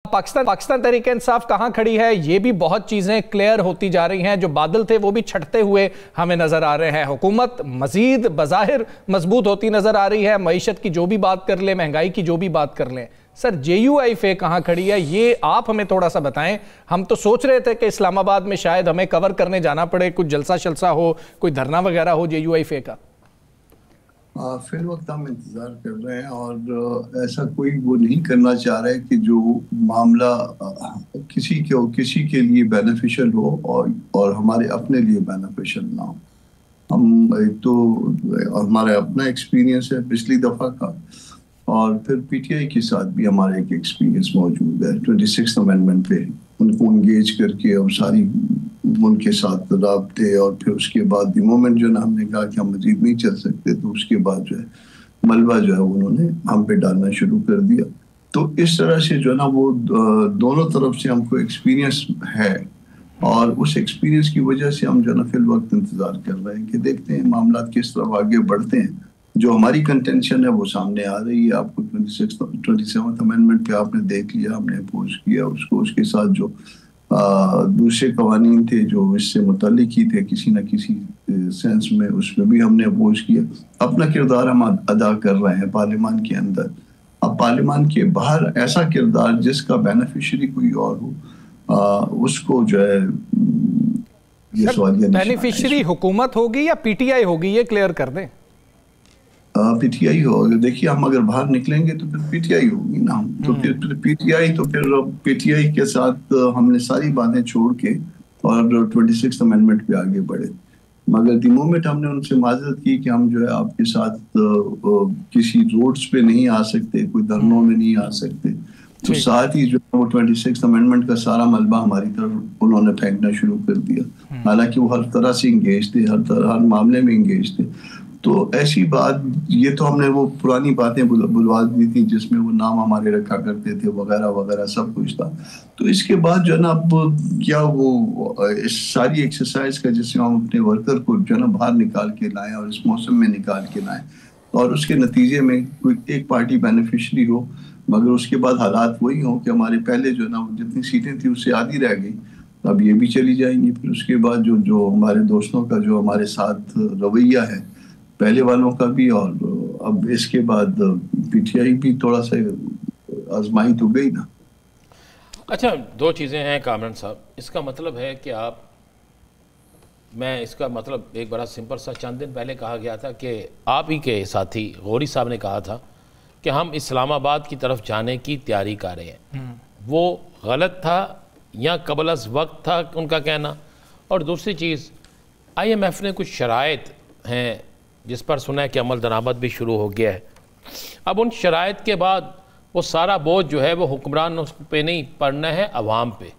पाकिस्तान तहरीक-ए-इंसाफ कहां खड़ी है, ये भी बहुत चीजें क्लियर होती जा रही हैं। जो बादल थे वो भी छटते हुए हमें नजर आ रहे हैं। हुकूमत मजीद बज़ाहिर मजबूत होती नजर आ रही है। मईशत की जो भी बात कर लें, महंगाई की जो भी बात कर लें, सर JUIF कहां खड़ी है, ये आप हमें थोड़ा सा बताएं। हम तो सोच रहे थे कि इस्लामाबाद में शायद हमें कवर करने जाना पड़े, कुछ जलसा शलसा हो, कोई धरना वगैरह हो JUIF का। फिल वक्त हम इंतज़ार कर रहे हैं और ऐसा कोई वो नहीं करना चाह रहे कि जो मामला किसी के लिए बेनिफिशियल हो और हमारे अपने लिए बेनिफिशियल ना हो। हम एक तो हमारा अपना एक्सपीरियंस है पिछली दफ़ा का, और फिर PTI के साथ भी हमारा एक एक्सपीरियंस मौजूद है 26 अमेंडमेंट पे उनको इंगेज करके और सारी उनके साथ राब्ते, और फिर उसके बाद द मोमेंट जो ना हमने कहा कि हम मजीद नहीं चल सकते, तो उसके बाद जो है मलबा जो है उन्होंने हम पे डालना शुरू कर दिया। तो इस तरह से जो है ना वो दोनों तरफ से हमको एक्सपीरियंस है, और उस एक्सपीरियंस की वजह से हम जो है ना फिल वक्त इंतज़ार कर रहे हैं कि देखते हैं मामला किस तरफ आगे बढ़ते हैं। जो हमारी कंटेंशन है वो सामने आ रही है। आपको 27th अमेंडमेंट पे आपने देख लिया, हमने अपोज किया उसको। उसके साथ जो दूसरे कवानीन थे जो इससे मुताल्लिक ही थे किसी न किसी सेंस में, उसमें भी हमने अपोज किया। अपना किरदार हम अदा कर रहे हैं पार्लियामान के अंदर। अब पार्लियामान के बाहर ऐसा किरदार जिसका बेनिफिशियरी कोई और हो, उसको जो है ये सवाल बेनिफिशियरी हुकूमत होगी या PTI होगी, ये क्लियर कर दें। PTI हो। देखिए हम अगर बाहर निकलेंगे तो फिर PTI होगी ना, तो फिर PTI के साथ हमने सारी बातें छोड़ के और 26th अमेंडमेंट पे आगे बढ़े। मगर द मोमेंट हमने उनसे माजरत की कि हम जो है आपके साथ किसी रोड्स पे नहीं आ सकते, कोई धरनों में नहीं आ सकते, तो साथ ही जो वो 26th अमेंडमेंट का सारा मलबा हमारी तरफ उन्होंने फेंकना शुरू कर दिया। हालांकि वो हर तरह से इंगेज थे, हर मामले में इंगेज थे। तो ऐसी बात, ये तो हमने वो पुरानी बातें बुलवा दी थी जिसमें वो नाम हमारे रखा करते थे वगैरह वगैरह सब कुछ था। तो इसके बाद जो है ना अब क्या वो इस सारी एक्सरसाइज का जिससे हम अपने वर्कर को जो है ना बाहर निकाल के लाएं और इस मौसम में निकाल के लाएं, और उसके नतीजे में कोई एक पार्टी बेनिफिशरी हो, मगर उसके बाद हालात वही हो कि हमारे पहले जो है ना जितनी सीटें थी उससे आधी रह गई, अब ये भी चली जाएंगी। फिर उसके बाद जो हमारे दोस्तों का जो हमारे साथ रवैया है पहले वालों का भी, और अब इसके बाद PTI भी थोड़ा सा आजमाई तो गई ना। अच्छा, दो चीज़ें हैं कामरान साहब। इसका मतलब है कि मैं इसका मतलब एक बड़ा सिंपल सा, चंद दिन पहले कहा गया था कि आप ही के साथी गौरी साहब ने कहा था कि हम इस्लामाबाद की तरफ जाने की तैयारी कर रहे हैं। वो गलत था या कबल अज़ वक्त था उनका कहना? और दूसरी चीज़, IMF ने कुछ शराइत हैं जिस पर सुना है कि अमल दरामद भी शुरू हो गया है। अब उन शराइत के बाद वो सारा बोझ जो है वो हुक्मरान पे नहीं पड़ना है, अवाम पे।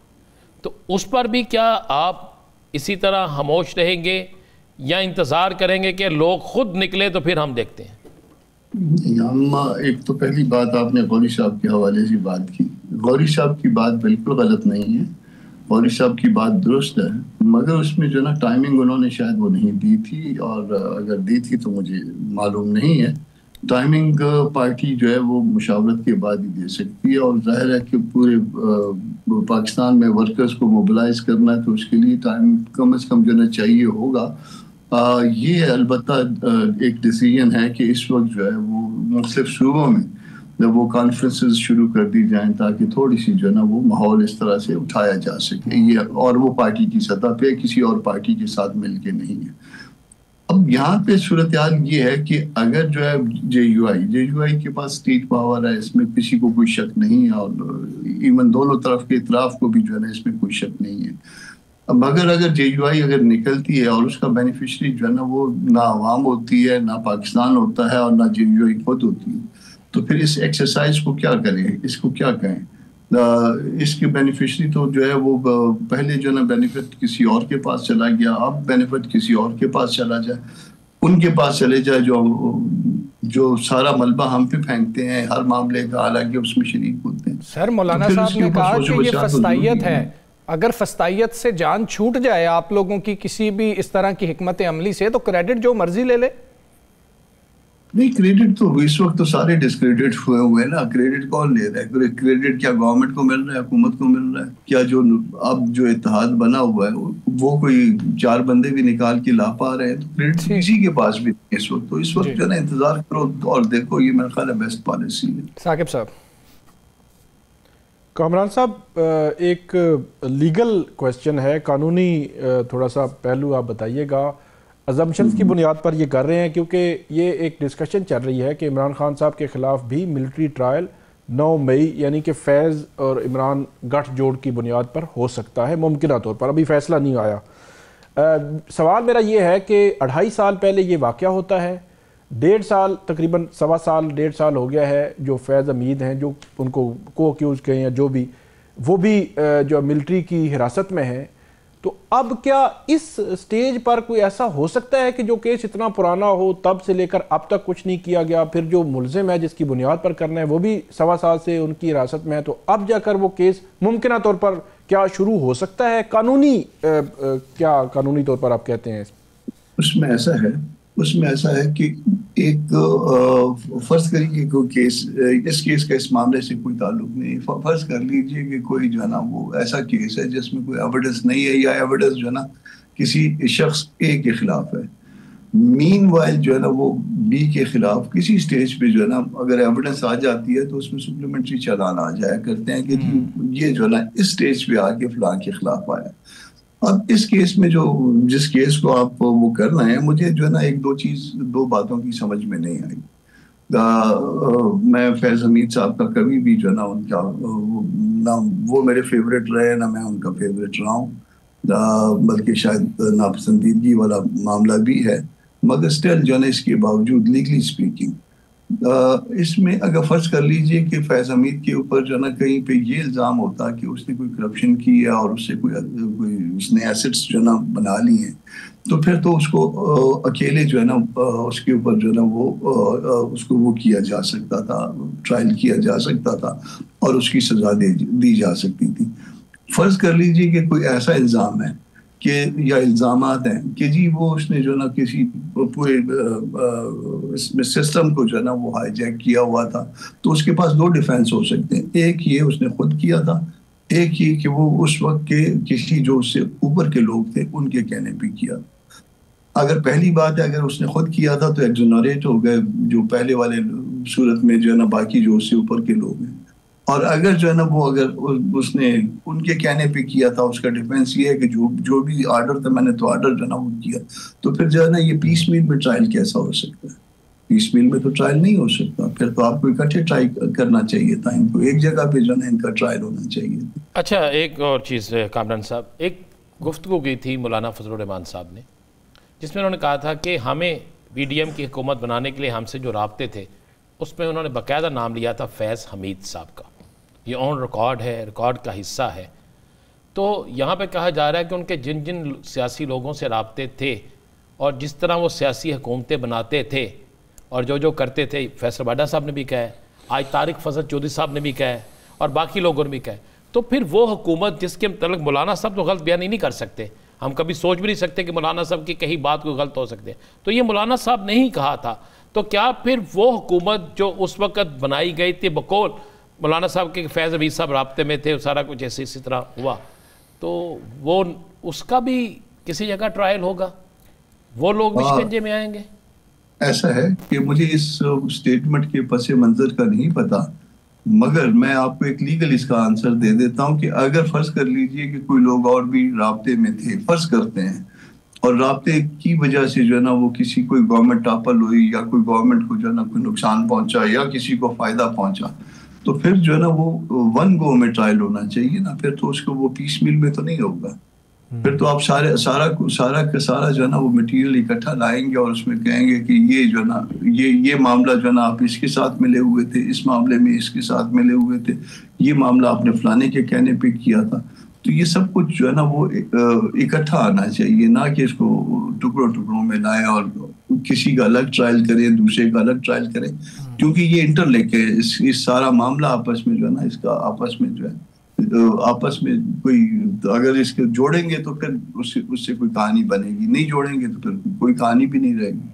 तो उस पर भी क्या आप इसी तरह खामोश रहेंगे या इंतज़ार करेंगे कि लोग खुद निकले तो फिर हम देखते हैं? एक तो पहली बात आपने गौरी साहब के हवाले से बात की। गौरी साहब की बात बिल्कुल गलत नहीं है, गौरी साहब की बात दुरुस्त है, मगर उसमें जो ना टाइमिंग उन्होंने शायद वो नहीं दी थी, और अगर दी थी तो मुझे मालूम नहीं है। टाइमिंग पार्टी जो है वो मुशावरत के बाद ही दे सकती है, और जाहिर है कि पूरे पाकिस्तान में वर्कर्स को मोबिलाइज करना है तो उसके लिए टाइम कम से कम जो ना चाहिए होगा। ये अलबत्ता एक डिसीजन है कि इस वक्त जो है वो मुख्तलिफ सूबों में जब वो कॉन्फ्रेंसेस शुरू कर दी जाएं ताकि थोड़ी सी जो है ना वो माहौल इस तरह से उठाया जा सके, ये और वो पार्टी की सतह पे किसी और पार्टी के साथ मिलके नहीं है। अब यहाँ पे सूरत हाल ये है कि अगर जो है JUI के पास स्टेट पावर है, इसमें किसी को कोई शक नहीं है, और इवन दोनों तरफ के इतराफ को भी जो है ना इसमें कोई शक नहीं है। अब अगर JUI अगर निकलती है और उसका बेनिफिशरी जो है ना वो ना अवाम होती है, ना पाकिस्तान होता है, और ना JUI खुद होती है, तो फिर इस एक्सरसाइज को क्या करें, इसको क्या कहें? इसके बेनिफिशरी तो जो है वो पहले जो ना बेनिफिट किसी और के पास चला गया, अब बेनिफिट किसी और के पास चला जाए, उनके पास चले जाए जो सारा मलबा हम पे फेंकते हैं हर मामले का, हालांकि उसमें शरीक होते हैं। सर मौलाना साहब ने कहा कि ये फस्तायत है, अगर फस्तायत से जान छूट जाए आप लोगों की किसी भी इस तरह की हिकमत अमली से, तो क्रेडिट जो मर्जी ले ले। नहीं, क्रेडिट तो इस वक्त तो सारे डिस्क्रेडिट हुए हैं ना। क्रेडिट कौन ले रहा है? क्रेडिट क्या गवर्नमेंट को मिल रहा है, हुकूमत को मिल रहा है? क्या जो अब जो इत्तेहाद बना हुआ है वो कोई 4 बंदे भी निकाल के ला पा रहे हैं? तो क्रेडिट किसी के पास भी नहीं इस वक्त। तो इस वक्त जो है ना, इंतजार करो और देखो, ये मेरा ख्याल है बेस्ट पॉलिसी है। साकिब साहब। कामरान साहब, एक लीगल क्वेश्चन है, कानूनी थोड़ा सा पहलू आप बताइएगा। अजम्पशंस की बुनियाद पर ये कर रहे हैं क्योंकि ये एक डिस्कशन चल रही है कि इमरान खान साहब के ख़िलाफ़ भी मिलिट्री ट्रायल 9 मई यानी कि फैज़ और इमरान गठजोड़ की बुनियाद पर हो सकता है, मुमकिन तौर पर। अभी फ़ैसला नहीं आया। सवाल मेरा ये है कि 2.5 साल पहले ये वाक़या होता है, 1.5 साल तकरीबन 1.25 साल 1.5 साल हो गया है जो फैज़ हमीद हैं, जो उनको को अक्यूज़ कहें या जो भी, वो भी जो मिलिट्री की हिरासत में है। तो अब क्या इस स्टेज पर कोई ऐसा हो सकता है कि जो केस इतना पुराना हो, तब से लेकर अब तक कुछ नहीं किया गया, फिर जो मुलजिम है जिसकी बुनियाद पर करना है वो भी 1.25 साल से उनकी हिरासत में है, तो अब जाकर वो केस मुमकिन तौर पर क्या शुरू हो सकता है? कानूनी क्या कानूनी तौर पर आप कहते हैं? उसमें ऐसा है कि एक फर्ज करिए कोई केस, इस केस का इस मामले से कोई ताल्लुक नहीं। फर्ज कर लीजिए कि कोई जो है ना वो ऐसा केस है जिसमें कोई एविडेंस नहीं है, या एविडेंस जो है ना किसी शख्स ए के खिलाफ है। मीनवाइल जो है ना वो बी के खिलाफ किसी स्टेज पे जो है ना अगर एविडेंस आ जाती है तो उसमें सप्लीमेंट्री चालान आ जाया करते हैं कि ये जो है ना इस स्टेज पे आके फलां के खिलाफ आया। अब इस केस में जिस केस को आप वो कर रहे हैं, मुझे जो है ना दो बातों की समझ में नहीं आई। मैं फैज़ हमीद साहब का कभी भी जो है ना उनका ना वो मेरे फेवरेट रहे, ना मैं उनका फेवरेट रहा हूँ, बल्कि शायद नापसंदीदगी वाला मामला भी है। मगर स्टिल जो है ना इसके बावजूद लीगली स्पीकिंग इसमें अगर फर्ज कर लीजिए कि फैज़ हमीद के ऊपर जो है ना कहीं पे ये इल्ज़ाम होता कि उसने कोई करप्शन की है और उससे कोई उसने एसेट्स जो है ना बना ली हैं, तो फिर तो उसको अकेले जो है ना उसके ऊपर जो है ना वो उसको वो किया जा सकता था, ट्रायल किया जा सकता था और उसकी सज़ा दी जा सकती थी। फर्ज कर लीजिए कि कोई ऐसा इल्ज़ाम है कि या इल्ज़ामात हैं कि जी वो उसने जो ना किसी पूरे इसमें सिस्टम को जो है ना वो हाईजैक किया हुआ था, तो उसके पास 2 डिफेंस हो सकते हैं। एक ये उसने खुद किया था, एक ये कि वो उस वक्त के किसी जो उससे ऊपर के लोग थे उनके कहने पे किया। अगर पहली बात है अगर उसने खुद किया था तो एक्सोनरेट हो गए जो पहले वाले सूरत में जो है ना बाकी जो उससे ऊपर के लोग हैं। और अगर जो है ना वो अगर उसने उनके कहने पे किया था, उसका डिफेंस ये है कि जो भी आर्डर था मैंने तो आर्डर जो है ना वो किया, तो फिर जो है ना ये पीस मील में ट्रायल कैसा हो सकता है? पीस मील में तो ट्रायल नहीं हो सकता, फिर तो आपको इकट्ठे ट्राई करना चाहिए था, इनको एक जगह पे जो है इनका ट्रायल होना चाहिए। अच्छा, एक और चीज़ कामरान साहब, एक गुफ्तगू की थी मौलाना फजलुर रहमान साहब ने, जिसमें उन्होंने कहा था कि हमें PDM की हुकूमत बनाने के लिए हमसे जो राब्ते थे उसमें उन्होंने बाकायदा नाम लिया था फैज़ हमीद साहब का। ये ऑन रिकॉर्ड है, रिकॉर्ड का हिस्सा है। तो यहाँ पे कहा जा रहा है कि उनके जिन जिन सियासी लोगों से राब्ते थे और जिस तरह वो सियासी हुकूमतें बनाते थे और जो जो करते थे, फैसल बाडा साहब ने भी कहा है, आज तारिक फजल चौधरी साहब ने भी कहा है और बाकी लोगों ने भी कहा है, तो फिर वो हुकूमत जिसके मतलब मौलाना साहब तो गलत बयान ही नहीं कर सकते, हम कभी सोच भी नहीं सकते कि मौलाना साहब की कहीं बात को गलत हो सकते, तो ये मौलाना साहब ने ही कहा था। तो क्या फिर वो हुकूमत जो उस वक़्त बनाई गई थी बकौल मौलाना साहब के फैज़ हमीद साहब राब्ते में थे, सारा कुछ ऐसे इसी तरह हुआ, तो वो उसका भी किसी जगह ट्रायल होगा, वो लोग भी शिकंजे में आएंगे? ऐसा है कि मुझे इस स्टेटमेंट के पस मंजर का नहीं पता, मगर मैं आपको एक लीगल इसका आंसर दे देता हूं कि अगर फर्ज कर लीजिए कि कोई लोग और भी राब्ते में थे, फर्ज करते हैं, और राब्ते की वजह से जो है ना वो किसी कोई गवर्नमेंट टापल हुई या कोई गवर्नमेंट को जो है ना कोई नुकसान पहुंचा या किसी को फायदा पहुंचा, तो फिर जो है ना वो 1 गो में ट्रायल होना चाहिए ना, फिर तो उसको वो पीस मिल में तो नहीं होगा। फिर तो आप सारा जो है ना वो मटेरियल इकट्ठा लाएंगे और उसमें कहेंगे कि ये जो है ना ये मामला जो है ना आप इसके साथ मिले हुए थे, इस मामले में इसके साथ मिले हुए थे, ये मामला आपने फलाने के कहने पे किया था। तो ये सब कुछ जो है ना वो इकट्ठा आना चाहिए, ना कि इसको टुकड़ों में लाए और किसी का अलग ट्रायल करें, दूसरे का अलग ट्रायल करें, क्योंकि ये इंटरलिंक है। इस सारा मामला आपस में जो है ना इसका आपस में जो है आपस में कोई अगर इसके जोड़ेंगे तो फिर उससे कोई कहानी बनेगी, नहीं जोड़ेंगे तो फिर कोई कहानी भी नहीं रहेगी।